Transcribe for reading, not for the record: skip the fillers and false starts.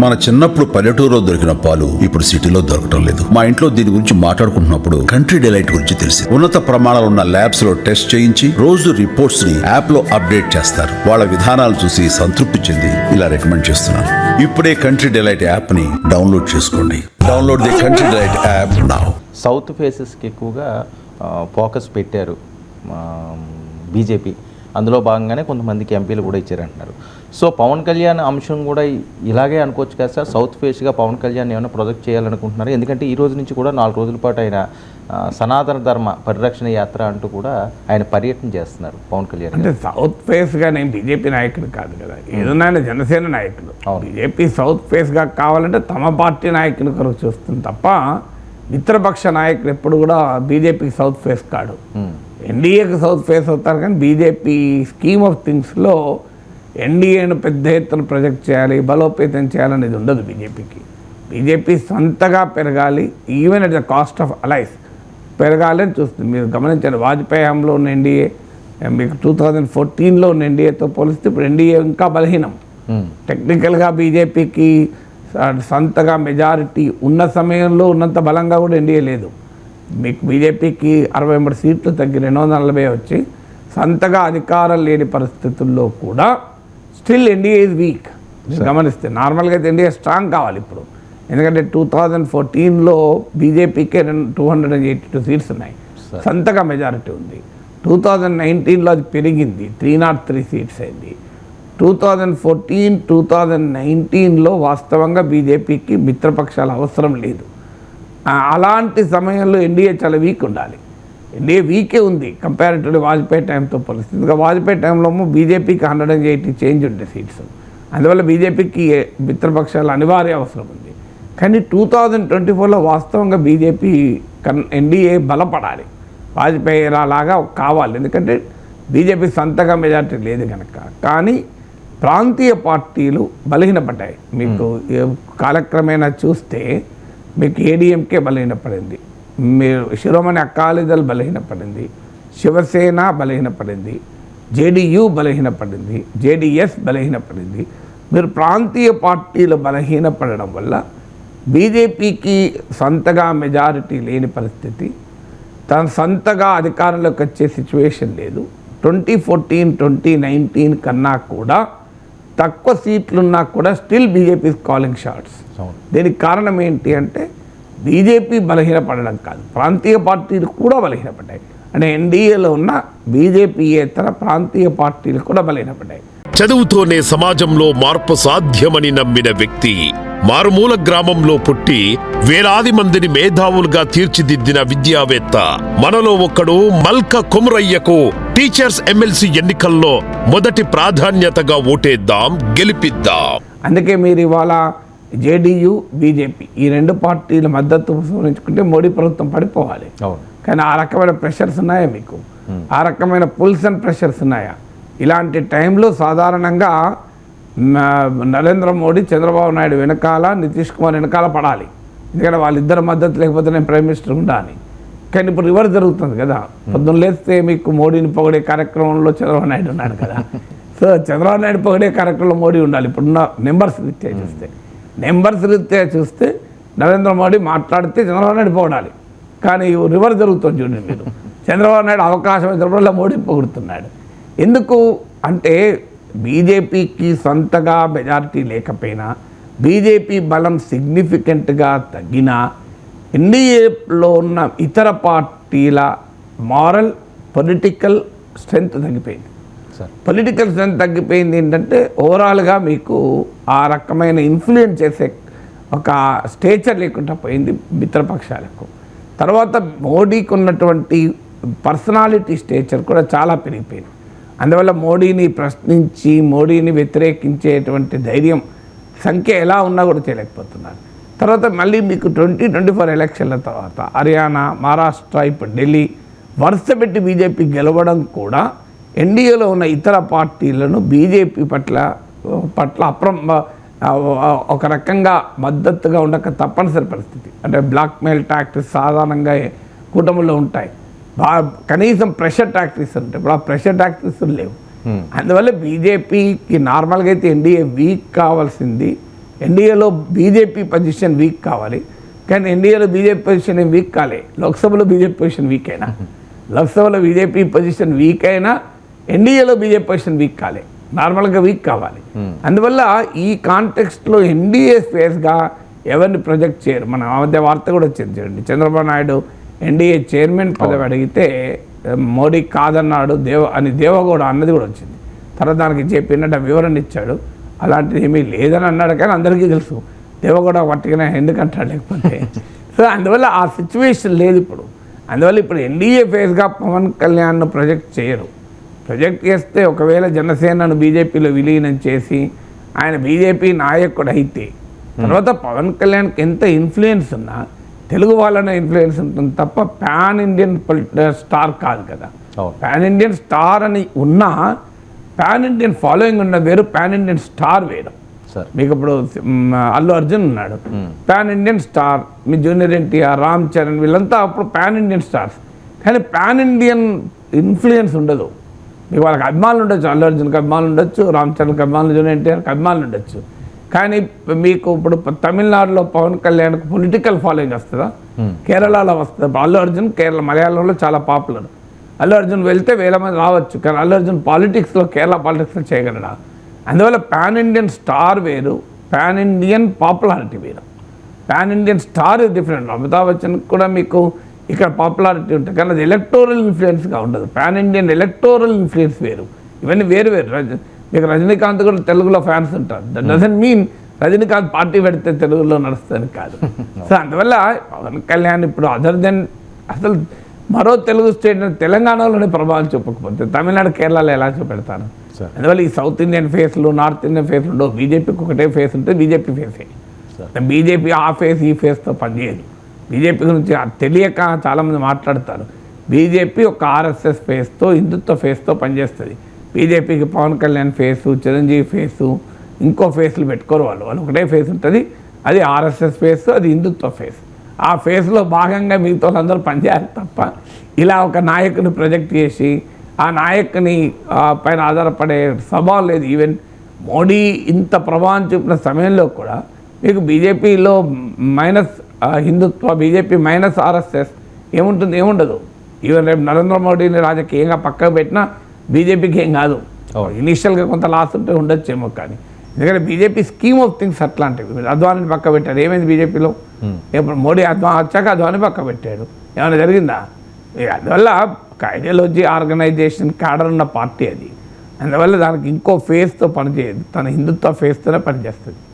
మన చిన్నప్పుడు పల్లెటూరులో దొరికిన పాలు ఇప్పుడు సిటీలో దొరకటం లేదు. మా ఇంట్లో దీని గురించి మాట్లాడుకుంటున్నప్పుడు కంట్రీ డిలైట్ గురించి తెలిసి ఉన్నత ప్రమాణాలు ఉన్న ల్యాబ్స్ లో టెస్ట్ చేయించి రోజు రిపోర్ట్స్ ని యాప్ లో అప్డేట్ చేస్తారు. వాళ్ళ విధానాలు చూసి సంతృప్తి చెంది ఇలా రికమెండ్ చేస్తున్నాను. ఇప్పుడే కంట్రీ డిలైట్ యాప్ ని డౌన్లోడ్ చేసుకోండి. Download the Country Delight app now. South ఫేసెస్కి ఎక్కువగా ఫోకస్ పెట్టారు బీజేపీ. అందులో భాగంగానే కొంతమందికి ఎంపీలు కూడా ఇచ్చారంటున్నారు. సో పవన్ కళ్యాణ్ అంశం కూడా ఇలాగే అనుకోవచ్చు కదా సార్, సౌత్ ఫేస్గా పవన్ కళ్యాణ్ ఏమైనా ప్రొజెక్ట్ చేయాలనుకుంటున్నారు? ఎందుకంటే ఈ రోజు నుంచి కూడా 4 రోజుల పాటు ఆయన సనాతన ధర్మ పరిరక్షణ యాత్ర అంటూ కూడా ఆయన పర్యటన చేస్తున్నారు పవన్ కళ్యాణ్. అంటే సౌత్ ఫేస్గా నేను బీజేపీ నాయకుడు కాదు కదా, ఏదన్నా ఆయన జనసేన నాయకుడు. బీజేపీ సౌత్ ఫేస్గా కావాలంటే తమ పార్టీ నాయకుని కొరకు చూస్తుంది తప్ప మిత్రపక్ష నాయకుడు ఎప్పుడు కూడా బీజేపీకి సౌత్ ఫేస్ కాడు. ఎన్డీఏకి సౌత్ ఫేస్ అవుతారు, కానీ బీజేపీ స్కీమ్ ఆఫ్ థింగ్స్లో ఎన్డీఏను పెద్ద ఎత్తున ప్రొజెక్ట్ చేయాలి, బలోపేతం చేయాలనేది ఉండదు బీజేపీకి. బీజేపీ సొంతగా పెరగాలి, even at the cost of allies పెరగాలి అని చూస్తుంది. మీరు గమనించండి, వాజ్పేయి హయాంలో ఉన్న ఎన్డీఏ మీకు 2014లో ఉన్న ఎన్డీఏతో పోలిస్తే ఇప్పుడు ఎన్డీఏ ఇంకా బలహీనం. టెక్నికల్గా బీజేపీకి సొంతగా మెజారిటీ ఉన్న సమయంలో ఉన్నంత బలంగా కూడా ఎన్డీఏ లేదు. మీకు బీజేపీకి 63 సీట్లు తగ్గి 240 వచ్చి సొంతగా అధికారం లేని పరిస్థితుల్లో కూడా స్టిల్ ఎన్డీఏ ఈజ్ వీక్. గమనిస్తే నార్మల్గా అయితే ఎన్డీఏ స్ట్రాంగ్ కావాలి ఇప్పుడు, ఎందుకంటే 2014లో బీజేపీకే 282 సీట్స్ ఉన్నాయి, సొంతగా మెజారిటీ ఉంది. 2019లో అది పెరిగింది, 303 సీట్స్ అయింది. 2014, 2019లో వాస్తవంగా బీజేపీకి మిత్రపక్షాల అవసరం లేదు. అలాంటి సమయంలో ఎన్డీఏ చాలా వీక్ ఉండాలి. ఎన్డీఏ వీకే ఉంది కంపారిటివ్లీ వాజ్పేయి టైంతో పోలిస్తే. ఇంకా వాజ్పేయి టైంలో బీజేపీకి 180 చేంజ్ ఉండే సీట్స్, అందువల్ల బీజేపీకి మిత్రపక్షాల అనివార్య అవసరం ఉంది. కానీ 2024లో వాస్తవంగా బీజేపీ ఎన్డీఏ బలపడాలి, వాజ్పేయి లాగా కావాలి. ఎందుకంటే బీజేపీ సొంతగా మెజార్టీ లేదు కనుక. కానీ ప్రాంతీయ పార్టీలు బలహీనపడ్డాయి. మీకు కాలక్రమేణా చూస్తే మీకు ఏడీఎంకే బలహీనపడింది, మీరు శిరోమణి అకాలీదళ్ బలహీనపడింది, శివసేన బలహీనపడింది, జేడీయూ బలహీనపడింది, జేడీఎస్ బలహీనపడింది. మీరు ప్రాంతీయ పార్టీలు బలహీనపడడం వల్ల బీజేపీకి సొంతగా మెజారిటీ లేని పరిస్థితి, తన సొంతగా అధికారంలోకి వచ్చే సిచ్యువేషన్ లేదు. 2014, 2019 కన్నా కూడా తక్కువ సీట్లున్నా కూడా స్టిల్ బీజేపీ కాలింగ్ షాట్స్. దీనికి కారణం ఏంటి అంటే బీజేపీ బలహీనపడడం కాదు, ప్రాంతీయ పార్టీలు కూడా బలహీనపడ్డాయి. అంటే ఎన్డీఏలో ఉన్న బీజేపీయేతర ప్రాంతీయ పార్టీలు కూడా బలహీనపడ్డాయి. చదువుతోనే సమాజంలో మార్పు సాధ్యమని నమ్మిన వ్యక్తి, మారుమూల గ్రామంలో పుట్టి వేలాది మందిని మేధావులుగా తీర్చిదిద్దిన విద్యావేత్త, మనలో ఒక్కడు మల్క కుమరయ్యకు టీచర్స్ ఎమ్మెల్సీ ఎన్నికల్లో మొదటి ప్రాధాన్యతగా ఓటేద్దాం, గెలిపిద్దాం. అందుకే మీరు ఇవాళ జేడీయూ, బీజేపీ ఈ 2 పార్టీల మద్దతు సూచించుకుంటే మోడీ ప్రభుత్వం పడిపోవాలి. కానీ ఆ రకమైన ప్రెషర్స్ ఉన్నాయా మీకు? ఆ రకమైన పుల్స్ అండ్ ప్రెషర్స్ ఉన్నాయా? ఇలాంటి టైంలో సాధారణంగా నరేంద్ర మోడీ చంద్రబాబు నాయుడు వెనకాల, నితీష్ కుమార్ వెనకాల పడాలి, ఎందుకంటే వాళ్ళిద్దరు మద్దతు లేకపోతే నేను ప్రైమ్ మినిస్టర్ ఉండాలి. కానీ ఇప్పుడు రివర్స్ జరుగుతుంది కదా. పొద్దున్న లేస్తే మీకు మోడీని పొగిడే కార్యక్రమంలో చంద్రబాబు నాయుడు ఉన్నాడు కదా. సో చంద్రబాబు నాయుడు పొగిడే కార్యక్రమంలో మోడీ ఉండాలి. ఇప్పుడున్న నెంబర్స్ రీత్యా చూస్తే నరేంద్ర మోడీ మాట్లాడితే చంద్రబాబు నాయుడు పొగడాలి. కానీ రివర్స్ జరుగుతుంది చూడండి మీరు, చంద్రబాబు నాయుడు అవకాశం ఇచ్చినప్పుడు మోడీ పొగుడుతున్నాడు. ఎందుకు అంటే బీజేపీకి సొంతగా మెజారిటీ లేకపోయినా, బీజేపీ బలం సిగ్నిఫికెంట్గా తగ్గినా, ఎన్డీఏలో ఉన్న ఇతర పార్టీల మారల్ పొలిటికల్ స్ట్రెంగ్త్ తగ్గిపోయింది. పొలిటికల్ స్ట్రెంగ్త్ తగ్గిపోయింది ఏంటంటే ఓవరాల్గా మీకు ఆ రకమైన ఇన్ఫ్లుయెన్స్ చేసే ఒక స్టేచర్ లేకుండా పోయింది మిత్రపక్షాలకు. తర్వాత మోడీకి ఉన్నటువంటి పర్సనాలిటీ స్టేచర్ కూడా చాలా పెరిగిపోయింది. అందువల్ల మోడీని ప్రశ్నించి, మోడీని వ్యతిరేకించేటువంటి ధైర్యం సంఖ్య ఎలా ఉన్నా కూడా చేయలేకపోతున్నారు. తర్వాత మళ్ళీ మీకు 2024 ఎలక్షన్ల తర్వాత హర్యానా, మహారాష్ట్ర, ఇప్పుడు ఢిల్లీ వరుస పెట్టి బీజేపీ గెలవడం కూడా ఎన్డీఏలో ఉన్న ఇతర పార్టీలను బీజేపీ పట్ల ఒక రకంగా మద్దతుగా ఉండక తప్పనిసరి పరిస్థితి. అంటే బ్లాక్మెయిల్ టాక్టిక్స్ సాధారణంగా కూటమిలో ఉంటాయి, కనీసం ప్రెషర్ టాక్టిక్స్ ఉంటాయి. ఇప్పుడు ఆ ప్రెషర్ టాక్టిక్స్ లేవు. అందువల్ల బీజేపీకి నార్మల్గా అయితే ఎన్డీఏ వీక్ కావాల్సింది ఎన్డీఏలో బీజేపీ పొజిషన్ వీక్ కావాలి, కానీ ఎన్డీఏలో బీజేపీ పొజిషన్ ఏం వీక్ కాలే. లోక్సభలో బీజేపీ పొజిషన్ వీక్ అయినా, లోక్సభలో బీజేపీ పొజిషన్ వీక్ అయినా ఎన్డీఏలో బీజేపీ పొజిషన్ వీక్ కాలే, నార్మల్గా వీక్ కావాలి. అందువల్ల ఈ కాంటెక్స్ట్లో ఎన్డీఏ ఫేస్గా ఎవరిని ప్రొజెక్ట్ చేయరు. మన మధ్య వార్త కూడా వచ్చింది చూడండి, చంద్రబాబు నాయుడు ఎన్డీఏ చైర్మన్ పదవి అడిగితే మోడీ కాదన్నాడు దేవగౌడ అన్నది కూడా వచ్చింది. తర్వాత దానికి జేపీ నడ్డా వివరణ ఇచ్చాడు, అలాంటిది ఏమీ లేదని అన్నాడు. కానీ అందరికీ తెలుసు దేవగౌడ పట్టుకునే ఎందుకంటాడు, లేకపోతే సో అందువల్ల ఆ సిచ్యువేషన్ లేదు ఇప్పుడు. అందువల్ల ఇప్పుడు ఎన్డీఏ ఫేస్గా పవన్ కళ్యాణ్ను ప్రొజెక్ట్ చేయరు. ప్రొజెక్ట్ చేస్తే ఒకవేళ జనసేనను బీజేపీలో విలీనం చేసి ఆయన బీజేపీ నాయకుడు అయితే తర్వాత పవన్ కళ్యాణ్కి ఎంత ఇన్ఫ్లుయెన్స్ ఉన్నా తెలుగు వాళ్ళనే ఇన్ఫ్లుయెన్స్ ఉంటుంది తప్ప పాన్ ఇండియన్ స్టార్ కాదు కదా. పాన్ ఇండియన్ స్టార్ అని ఉన్నా పాన్ ఇండియన్ ఫాలోయింగ్ ఉన్న వేరు, పాన్ ఇండియన్ స్టార్ వేరు. మీకు ఇప్పుడు అల్లు అర్జున్ ఉన్నాడు, పాన్ ఇండియన్ స్టార్. మీ జూనియర్ ఎన్టీఆర్, రామ్ చరణ్ వీళ్ళంతా అప్పుడు పాన్ ఇండియన్ స్టార్స్, కానీ పాన్ ఇండియన్ ఇన్ఫ్లుయెన్స్ ఉండదు. మీకు వాళ్ళకి అభిమానులు ఉండొచ్చు, అల్లు అర్జున్కి అభిమానులు ఉండొచ్చు, రామ్ చరణ్కి అభిమానులు, జూనియర్ ఎన్టీఆర్కి అభిమానులు ఉండొచ్చు. కానీ మీకు ఇప్పుడు తమిళనాడులో పవన్ కళ్యాణ్కి పొలిటికల్ ఫాలోయింగ్ వస్తుందా, కేరళలో వస్తుంది. అల్లు అర్జున్ కేరళ మలయాళంలో చాలా పాపులర్. అల్లు అర్జున్ వెళ్తే వేల మంది రావచ్చు, కానీ అల్లు అర్జున్ పాలిటిక్స్లో కేరళ పాలిటిక్స్లో చేయగలడా? అందువల్ల పాన్ ఇండియన్ స్టార్ వేరు, పాన్ ఇండియన్ పాపులారిటీ వేరు. Pan Indian star different. Amitabh Bachchan కూడా మీకు ఇక్కడ పాపులారిటీ ఉంటుంది, కానీ అది ఎలక్టోరల్ ఇన్ఫ్లుయెన్స్గా ఉండదు. పాన్ ఇండియన్ ఎలక్టోరల్ ఇన్ఫ్లుయెన్స్ వేరు, ఇవన్నీ వేరు వేరు. మీకు రజనీకాంత్ కూడా తెలుగులో ఫ్యాన్స్ ఉంటారు, that doesn't mean Rajinikanth party పెడితే తెలుగులో నడుస్తుంది కాదు. సో అందువల్ల పవన్ కళ్యాణ్ ఇప్పుడు అదర్ దెన్ అసలు మరో తెలుగు స్టేట్ తెలంగాణలోనే ప్రభావం చూపకపోతే తమిళనాడు, కేరళలో ఎలా చూపెడతారు? అందువల్ల ఈ సౌత్ ఇండియన్ ఫేస్లు, నార్త్ ఇండియన్ ఫేస్లు ఉండవు. బీజేపీకి ఒకటే ఫేస్ ఉంటే బీజేపీ ఫేసే. బీజేపీ ఆ ఫేస్ ఈ ఫేస్తో పనిచేయదు. బీజేపీ గురించి తెలియక చాలామంది మాట్లాడతారు. బీజేపీ ఒక ఆర్ఎస్ఎస్ ఫేస్తో, హిందుత్వ ఫేస్తో పనిచేస్తుంది. బీజేపీకి పవన్ కళ్యాణ్ ఫేసు, చిరంజీవి ఫేసు, ఇంకో ఫేస్లు పెట్టుకోరు. వాళ్ళు ఒకటే ఫేస్ ఉంటుంది, అది ఆర్ఎస్ఎస్ ఫేస్, అది హిందుత్వ ఫేస్. ఆ ఫేస్లో భాగంగా మిగతా వాళ్ళందరూ పనిచేయాలి తప్ప ఇలా ఒక నాయకుని ప్రొజెక్ట్ చేసి ఆ నాయకుని పైన ఆధారపడే స్వభావం లేదు. ఈవెన్ మోడీ ఇంత ప్రభావం చూపిన సమయంలో కూడా మీకు బీజేపీలో మైనస్ హిందుత్వ, బీజేపీ మైనస్ ఆర్ఎస్ఎస్ ఏముంటుంది? ఏముండదు. ఈవెన్ రేపు నరేంద్ర మోడీని రాజకీయంగా పక్కకు పెట్టినా బీజేపీకి ఏం కాదు. ఇనీషియల్గా కొంత లాస్ ఉంటే ఉండొచ్చేమో, కానీ ఎందుకంటే బీజేపీ స్కీమ్ ఆఫ్ థింగ్స్ అట్లాంటివి. అద్వానిని పక్క పెట్టారు, ఏమైంది బీజేపీలో? ఇప్పుడు మోడీ వచ్చాక అద్వాని పక్క పెట్టాడు, ఏమైనా జరిగిందా? అందువల్ల ఒక ఐడియాలజీ, ఆర్గనైజేషన్, క్యాడర్ ఉన్న పార్టీ అది. అందువల్ల దానికి ఇంకో ఫేస్తో పనిచేయదు, తన హిందుత్వ ఫేస్తోనే పనిచేస్తుంది.